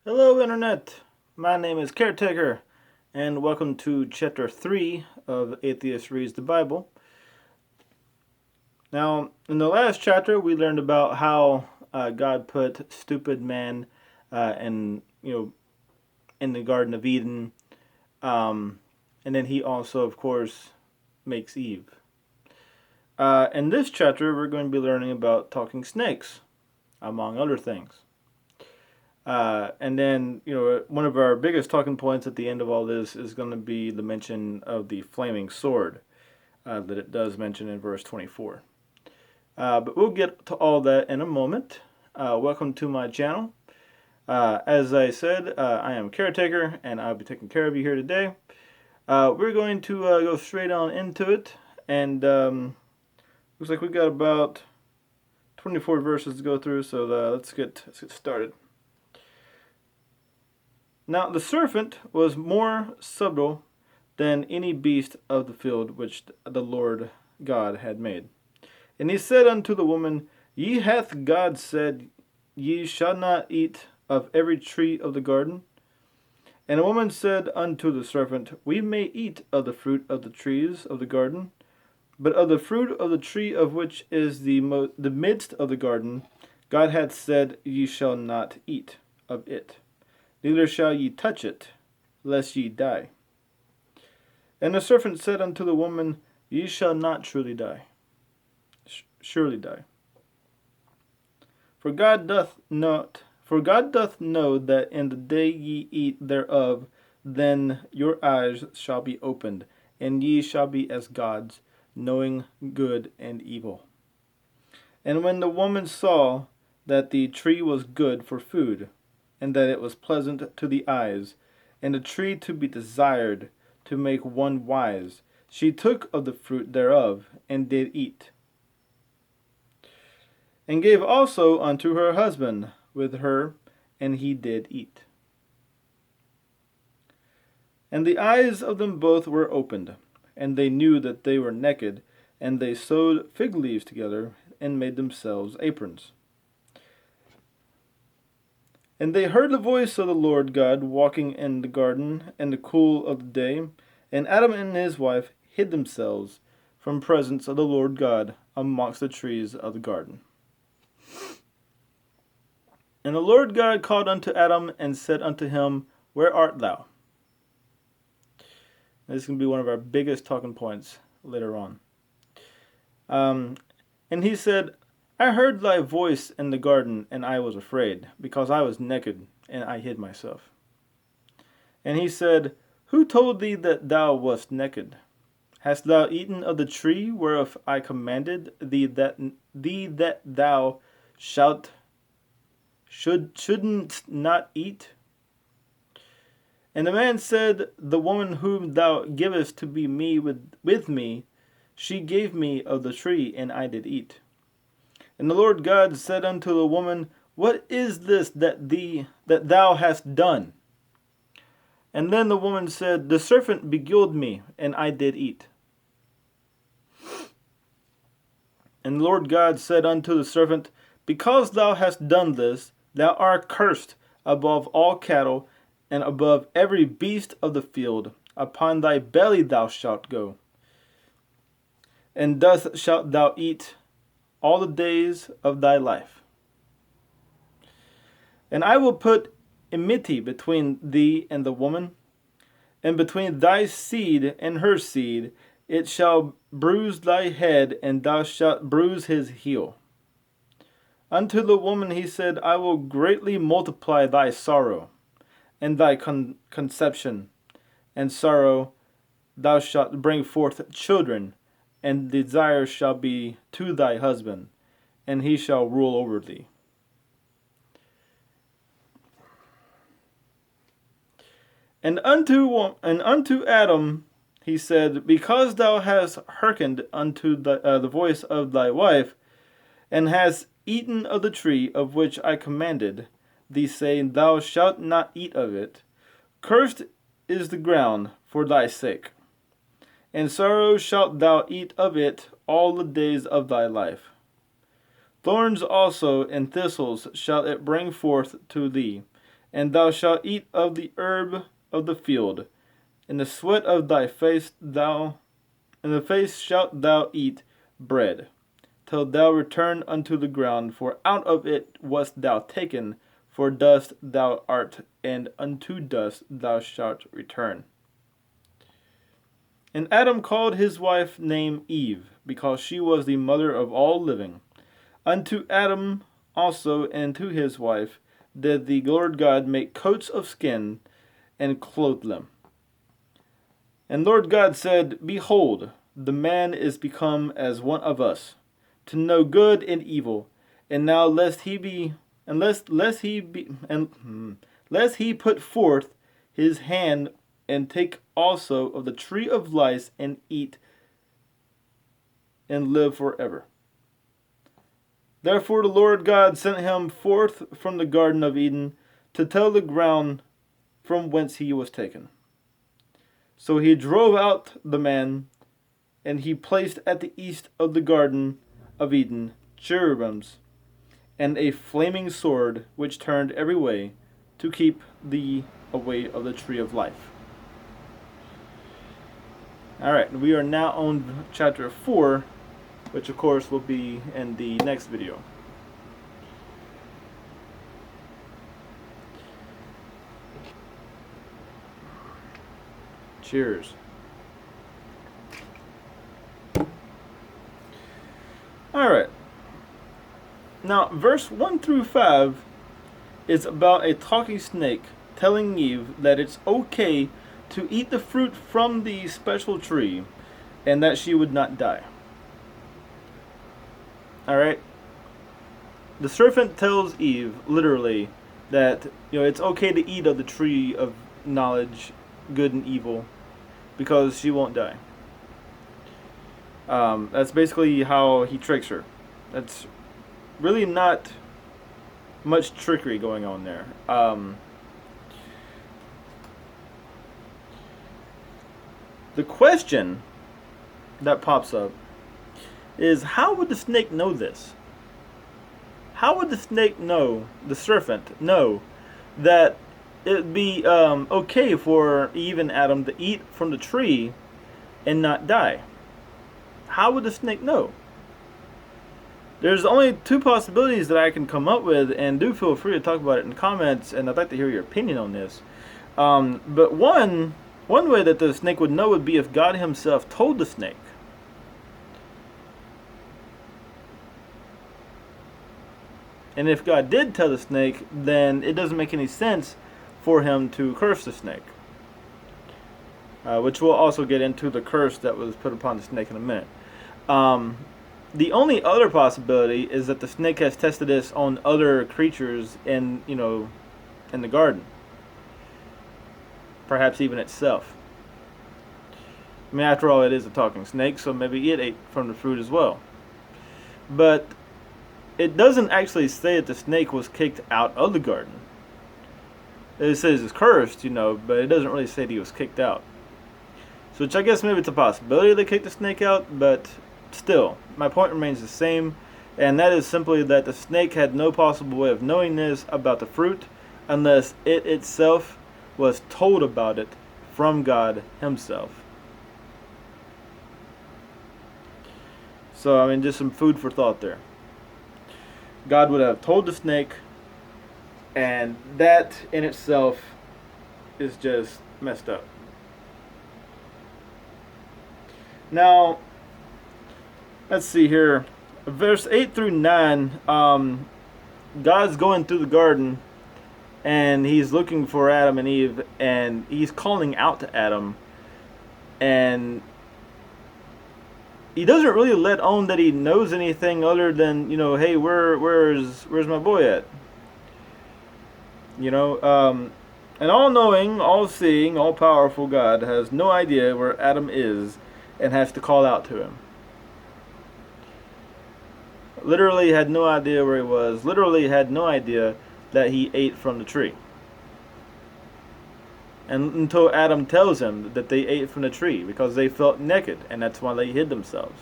Hello, Internet. My name is Caretaker, and welcome to Chapter 3 of Atheist Reads the Bible. Now, in the last chapter, we learned about how God put stupid man in the Garden of Eden, um, and then He also, of course, makes Eve. In this chapter, we're going to be learning about talking snakes, among other things. And then, one of our biggest talking points at the end of all this is going to be the mention of the flaming sword that it does mention in verse 24. But we'll get to all that in a moment. Welcome to my channel. As I said, I am Caretaker, and I'll be taking care of you here today. We're going to go straight on into it, and looks like we've got about 24 verses to go through, so let's get started. Now the serpent was more subtle than any beast of the field which the Lord God had made. And he said unto the woman, Ye hath God said, Ye shall not eat of every tree of the garden? And the woman said unto the serpent, We may eat of the fruit of the trees of the garden, but of the fruit of the tree of which is the midst of the garden, God hath said, Ye shall not eat of it. Neither shall ye touch it, lest ye die. And the serpent said unto the woman, Ye shall not surely die. Surely die. For God doth know that in the day ye eat thereof, then your eyes shall be opened, and ye shall be as gods, knowing good and evil. And when the woman saw that the tree was good for food, and that it was pleasant to the eyes, and a tree to be desired to make one wise, she took of the fruit thereof, and did eat, and gave also unto her husband with her, and he did eat. And the eyes of them both were opened, and they knew that they were naked, and they sewed fig leaves together, and made themselves aprons. And they heard the voice of the Lord God walking in the garden in the cool of the day, and Adam and his wife hid themselves from presence of the Lord God amongst the trees of the garden. And the Lord God called unto Adam and said unto him, Where art thou? This is going to be one of our biggest talking points later on. And he said, I heard thy voice in the garden, and I was afraid, because I was naked, and I hid myself. And he said, Who told thee that thou wast naked? Hast thou eaten of the tree whereof I commanded thee that thou shouldn't not eat? And the man said, The woman whom thou givest to be me with me, she gave me of the tree, and I did eat. And the Lord God said unto the woman, What is this that thou hast done? And then the woman said, The serpent beguiled me, and I did eat. And the Lord God said unto the serpent, Because thou hast done this, thou art cursed above all cattle, and above every beast of the field. Upon thy belly thou shalt go, and thus shalt thou eat all the days of thy life. And I will put enmity between thee and the woman, and between thy seed and her seed. It shall bruise thy head, and thou shalt bruise his heel. Unto the woman he said, I will greatly multiply thy sorrow, and thy conception, and sorrow. Thou shalt bring forth children, and desire shall be to thy husband, and he shall rule over thee. And unto Adam he said, Because thou hast hearkened unto the voice of thy wife, and hast eaten of the tree of which I commanded thee, saying, Thou shalt not eat of it, cursed is the ground for thy sake. And sorrow shalt thou eat of it all the days of thy life. Thorns also and thistles shall it bring forth to thee, and thou shalt eat of the herb of the field. In the sweat of thy face in the face shalt thou eat bread, till thou return unto the ground, for out of it wast thou taken, for dust thou art, and unto dust thou shalt return. And Adam called his wife name Eve, because she was the mother of all living. Unto Adam also and to his wife did the Lord God make coats of skin, and clothe them. And Lord God said, Behold, the man is become as one of us, to know good and evil. And now lest he put forth his hand and take also of the tree of life and eat and live forever. Therefore the Lord God sent him forth from the Garden of Eden to till the ground from whence he was taken. So he drove out the man, and he placed at the east of the Garden of Eden cherubims, and a flaming sword which turned every way, to keep thee away of the tree of life. Alright, we are now on chapter 4, which of course will be in the next video. Cheers. Alright. Now, verse 1 through 5 is about a talking snake telling Eve that it's okay to eat the fruit from the special tree and that she would not die. Alright? The serpent tells Eve, literally, that it's okay to eat of the tree of knowledge, good and evil, because she won't die. That's basically how he tricks her. That's really not much trickery going on there. The question that pops up is, how would the snake know this? How would the snake know, the serpent know, that it'd be okay for Eve and Adam to eat from the tree and not die? How would the snake know? There's only two possibilities that I can come up with, and do feel free to talk about it in comments, and I'd like to hear your opinion on this. But one way that the snake would know would be if God himself told the snake. And if God did tell the snake, then it doesn't make any sense for him to curse the snake. Which we'll also get into the curse that was put upon the snake in a minute. The only other possibility is that the snake has tested this on other creatures in the garden. Perhaps even itself. I mean, after all, it is a talking snake, so maybe it ate from the fruit as well. But it doesn't actually say that the snake was kicked out of the garden. It says it's cursed, but it doesn't really say that he was kicked out. So which I guess maybe it's a possibility they kicked the snake out, but still, my point remains the same, and that is simply that the snake had no possible way of knowing this about the fruit unless it itself was told about it from God himself. So, I mean, just some food for thought there. God would have told the snake, and that in itself is just messed up. Now, let's see here. Verse 8 through 9, God's going through the garden, and he's looking for Adam and Eve, and he's calling out to Adam, and he doesn't really let on that he knows anything other than, hey, where's my boy at? An all-knowing, all-seeing, all-powerful God has no idea where Adam is and has to call out to him. Literally had no idea where he was. Literally had no idea that he ate from the tree. And until Adam tells him that they ate from the tree because they felt naked, and that's why they hid themselves.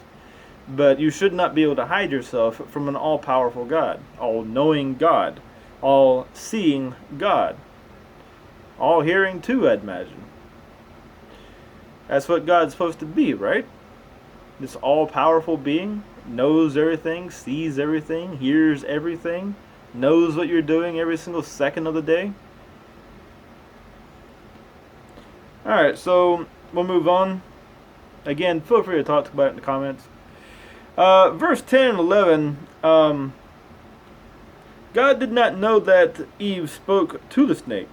But you should not be able to hide yourself from an all-powerful God, all-knowing God, all-seeing God. all hearing too, I'd imagine. That's what God's supposed to be, right? This all-powerful being, knows everything, sees everything, hears everything, knows what you're doing every single second of the day. Alright, so we'll move on. Again, feel free to talk about it in the comments. Verse 10 and 11, God did not know that Eve spoke to the snake.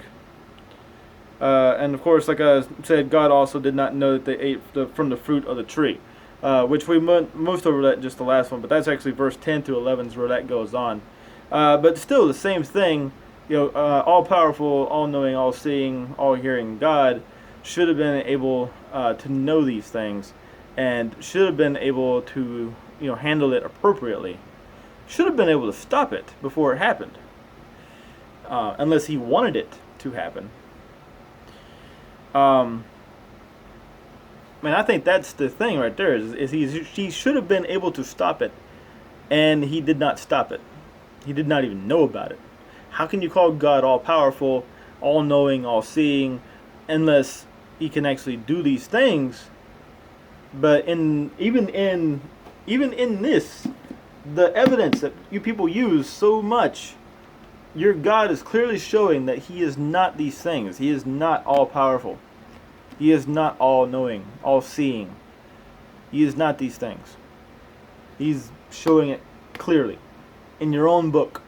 And of course, like I said, God also did not know that they ate from the fruit of the tree. Which we moved over that just the last one, but that's actually verse 10 through 11 is where that goes on. But still the same thing, all-powerful, all-knowing, all-seeing, all-hearing God should have been able to know these things and should have been able to handle it appropriately. Should have been able to stop it before it happened, unless he wanted it to happen. I think that's the thing right there. Is he should have been able to stop it, and he did not stop it. He did not even know about it. How can you call God all-powerful, all-knowing, all-seeing, unless he can actually do these things? But even in this, the evidence that you people use so much, your God is clearly showing that he is not these things. He is not all-powerful. He is not all-knowing, all-seeing. He is not these things. He's showing it clearly in your own book.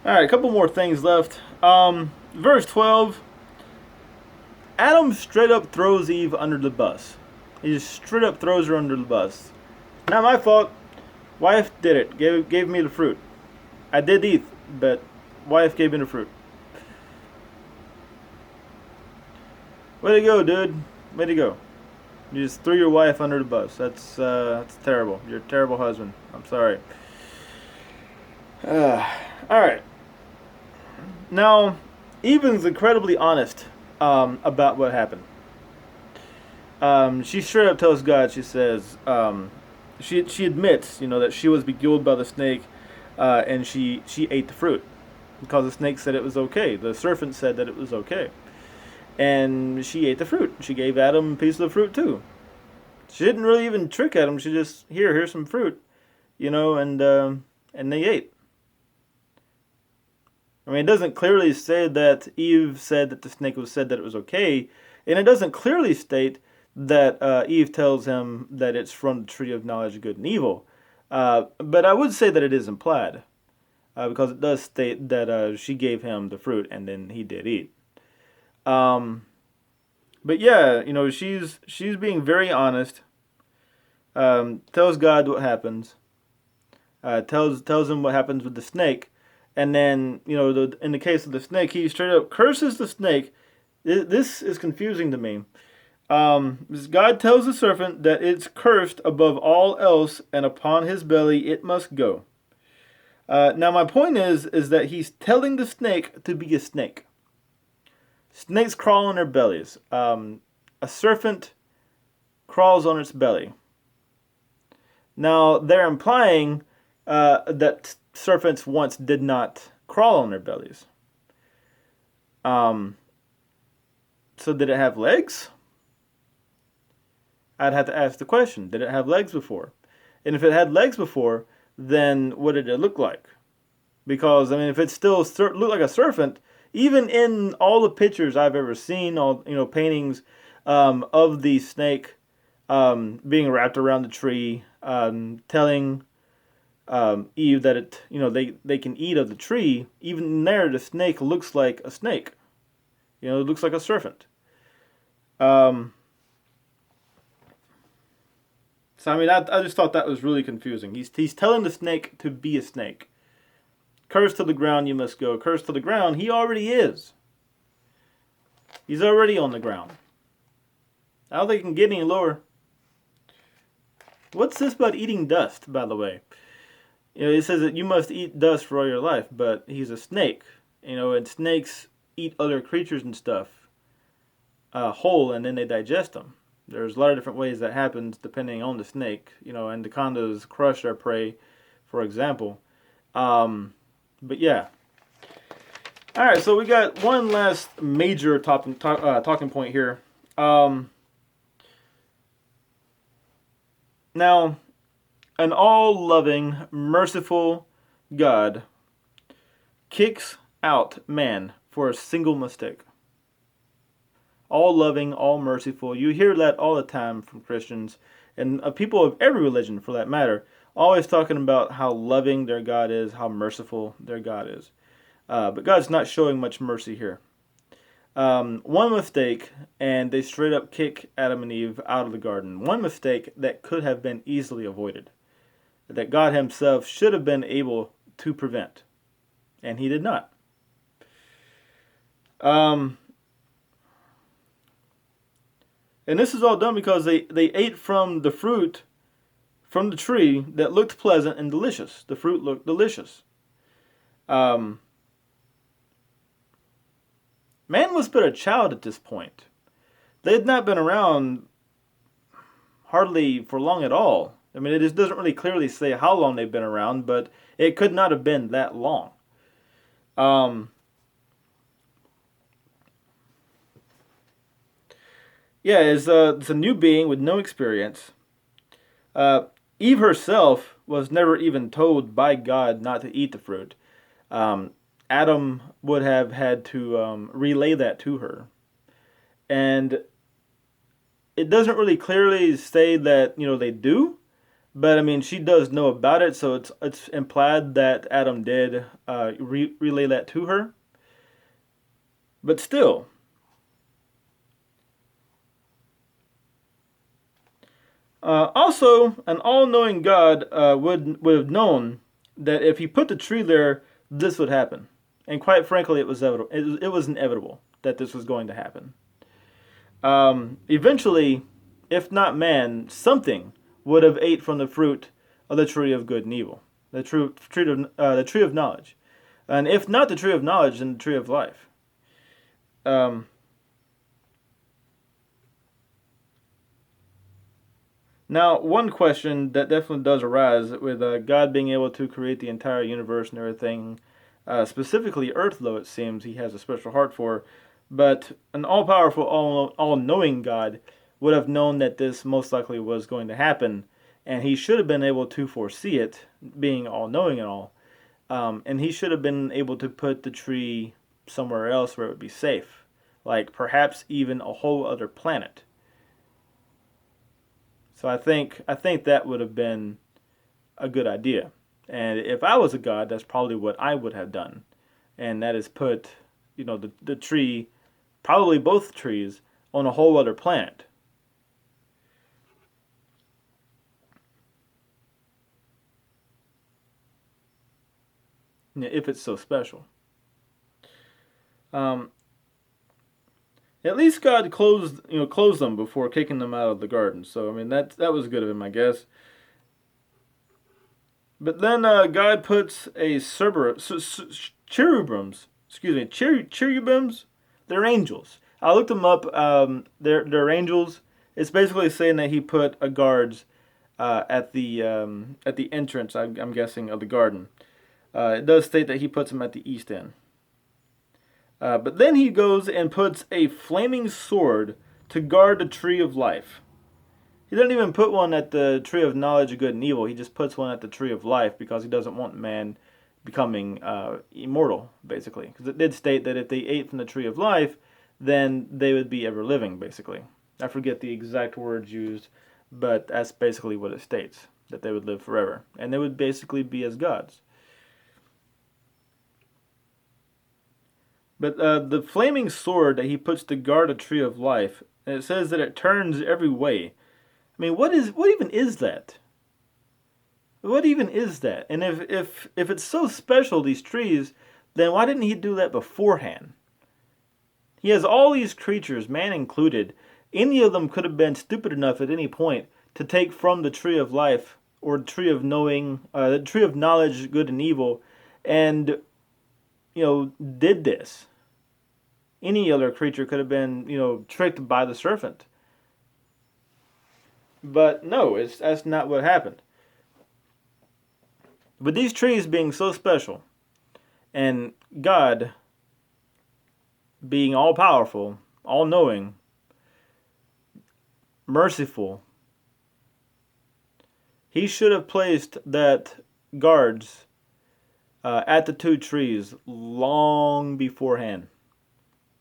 Alright, a couple more things left. Verse 12. Adam straight up throws Eve under the bus. He just straight up throws her under the bus. Not my fault. Wife did it. Gave me the fruit. I did eat, but wife gave me the fruit. Way to go, dude. Way to go. You just threw your wife under the bus. That's terrible. You're a terrible husband. I'm sorry. Alright. Now, Even's incredibly honest about what happened. She straight up tells God, she says, she admits, that she was beguiled by the snake, and she ate the fruit because the snake said it was okay. The serpent said that it was okay, and she ate the fruit. She gave Adam a piece of the fruit too. She didn't really even trick Adam. She just here's some fruit, and they ate. It doesn't clearly say that Eve said that the snake said that it was okay, and it doesn't clearly state that Eve tells him that it's from the tree of knowledge of good and evil. But I would say that it is implied, because it does state that she gave him the fruit and then he did eat. But yeah, she's being very honest. Tells God what happens. Tells him what happens with the snake. And then, in the case of the snake, he straight up curses the snake. This is confusing to me. God tells the serpent that it's cursed above all else, and upon his belly it must go. Now, my point is that he's telling the snake to be a snake. Snakes crawl on their bellies. A serpent crawls on its belly. Now, they're implying that serpents once did not crawl on their bellies. So did it have legs? I'd have to ask the question, did it have legs before? And if it had legs before, then what did it look like? Because, if it still looked like a serpent, even in all the pictures I've ever seen, all paintings of the snake being wrapped around the tree, telling Eve that they can eat of the tree, even there the snake looks like a snake. It looks like a serpent. So I just thought that was really confusing. He's telling the snake to be a snake. Cursed to the ground you must go. Cursed to the ground, he already is. He's already on the ground. I don't think he can get any lower. What's this about eating dust, by the way? It says that you must eat dust for all your life, but he's a snake. And snakes eat other creatures and stuff whole, and then they digest them. There's a lot of different ways that happens depending on the snake. Anacondas crush their prey, for example. But yeah. All right, so we got one last major talking point here. Now, an all-loving, merciful God kicks out man for a single mistake. All loving, all merciful. You hear that all the time from Christians and people of every religion for that matter, always talking about how loving their God is, how merciful their God is. But God's not showing much mercy here. One mistake, and they straight up kick Adam and Eve out of the garden. One mistake that could have been easily avoided, that God himself should have been able to prevent, and he did not. And this is all done because they ate from the fruit from the tree that looked pleasant and delicious. The fruit looked delicious. Man was but a child at this point. They had not been around hardly for long at all. I mean, it just doesn't really clearly say how long they've been around, but it could not have been that long. It's a new being with no experience. Eve herself was never even told by God not to eat the fruit. Adam would have had to relay that to her. And it doesn't really clearly say that, they do. But, I mean, she does know about it, so it's implied that Adam did relay that to her. But still, also, an all-knowing God would have known that if he put the tree there, this would happen. And quite frankly, it was inevitable that this was going to happen. Eventually, if not man, something would have ate from the fruit of the tree of good and evil, the tree of knowledge, and if not the tree of knowledge, then the tree of life. Now, one question that definitely does arise with God being able to create the entire universe and everything, specifically Earth, though it seems he has a special heart for, but an all-powerful, all-knowing God would have known that this most likely was going to happen, and he should have been able to foresee it, being all-knowing and all, and he should have been able to put the tree somewhere else where it would be safe, like perhaps even a whole other planet. So I think that would have been a good idea. And if I was a god, that's probably what I would have done. And that is put, the tree, probably both trees, on a whole other planet. If it's so special. At least God closed them before kicking them out of the garden. So I mean that was good of him, I guess. But then God puts a cherubims. Excuse me, cherubims. They're angels. I looked them up. They're angels. It's basically saying that he put a guards at the entrance. I'm guessing of the garden. It does state that he puts them at the east end. But then he goes and puts a flaming sword to guard the tree of life. He doesn't even put one at the tree of knowledge of good and evil. He just puts one at the tree of life because he doesn't want man becoming immortal, basically. Because it did state that if they ate from the tree of life, then they would be ever living, basically. I forget the exact words used, but that's basically what it states, that they would live forever. And they would basically be as gods. But the flaming sword that he puts to guard a tree of life, and it says that it turns every way. I mean, what even is that? What even is that? And if it's so special, these trees, then why didn't he do that beforehand? He has all these creatures, man included. Any of them could have been stupid enough at any point to take from the tree of life or the tree of knowing, the tree of knowledge, good and evil, and did this. Any other creature could have been, tricked by the serpent. But no, that's not what happened. With these trees being so special, and God being all powerful, all knowing, merciful, he should have placed that guards at the two trees long beforehand.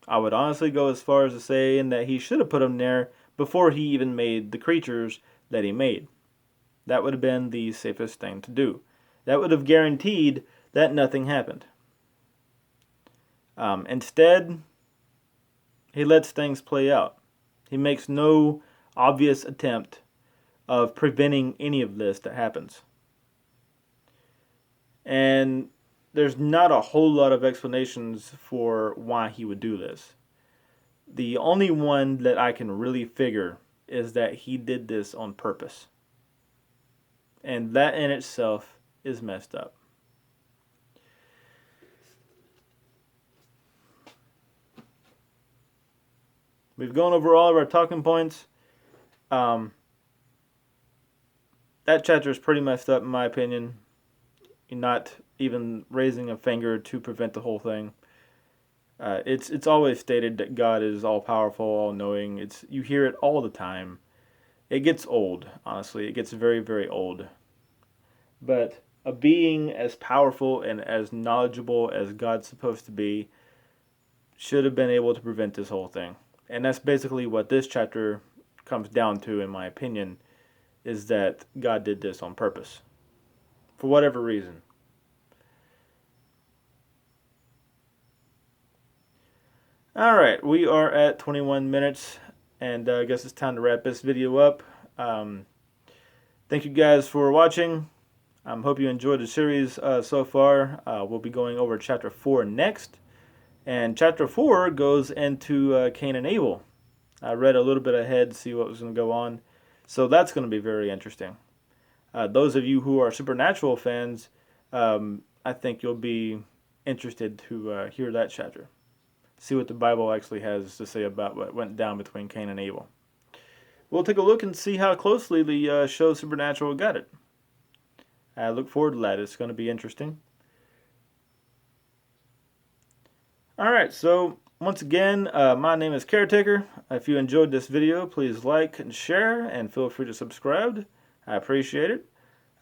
I would honestly go as far as to saying that he should have put them there before he even made the creatures that he made. That would have been the safest thing to do. That would have guaranteed that nothing happened. Instead, he lets things play out. He makes no obvious attempt of preventing any of this that happens. And there's not a whole lot of explanations for why he would do this. The only one that I can really figure is that he did this on purpose. And that in itself is messed up. We've gone over all of our talking points. That chapter is pretty messed up in my opinion. You're not even raising a finger to prevent the whole thing. It's always stated that God is all powerful, all knowing. You hear it all the time. It gets old, honestly. It gets very, very old. But a being as powerful and as knowledgeable as God's supposed to be should have been able to prevent this whole thing. And that's basically what this chapter comes down to, in my opinion, is that God did this on purpose. For whatever reason. Alright, we are at 21 minutes, and I guess it's time to wrap this video up. Thank you guys for watching. Hope you enjoyed the series so far. We'll be going over Chapter 4 next. And Chapter 4 goes into Cain and Abel. I read a little bit ahead to see what was going to go on. So that's going to be very interesting. Those of you who are Supernatural fans, I think you'll be interested to hear that chapter. See what the Bible actually has to say about what went down between Cain and Abel. We'll take a look and see how closely the show Supernatural got it. I look forward to that. It's going to be interesting. Alright, so once again, my name is Caretaker. If you enjoyed this video, please like and share, and feel free to subscribe. I appreciate it.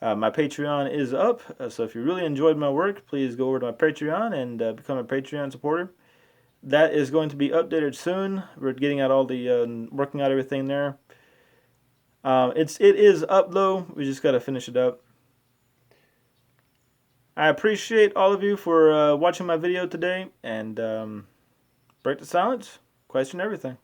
My Patreon is up, so if you really enjoyed my work, please go over to my Patreon and become a Patreon supporter. That is going to be updated soon. We're getting out all the, working out everything there. It is up though. We just got to finish it up. I appreciate all of you for watching my video today, and break the silence, question everything.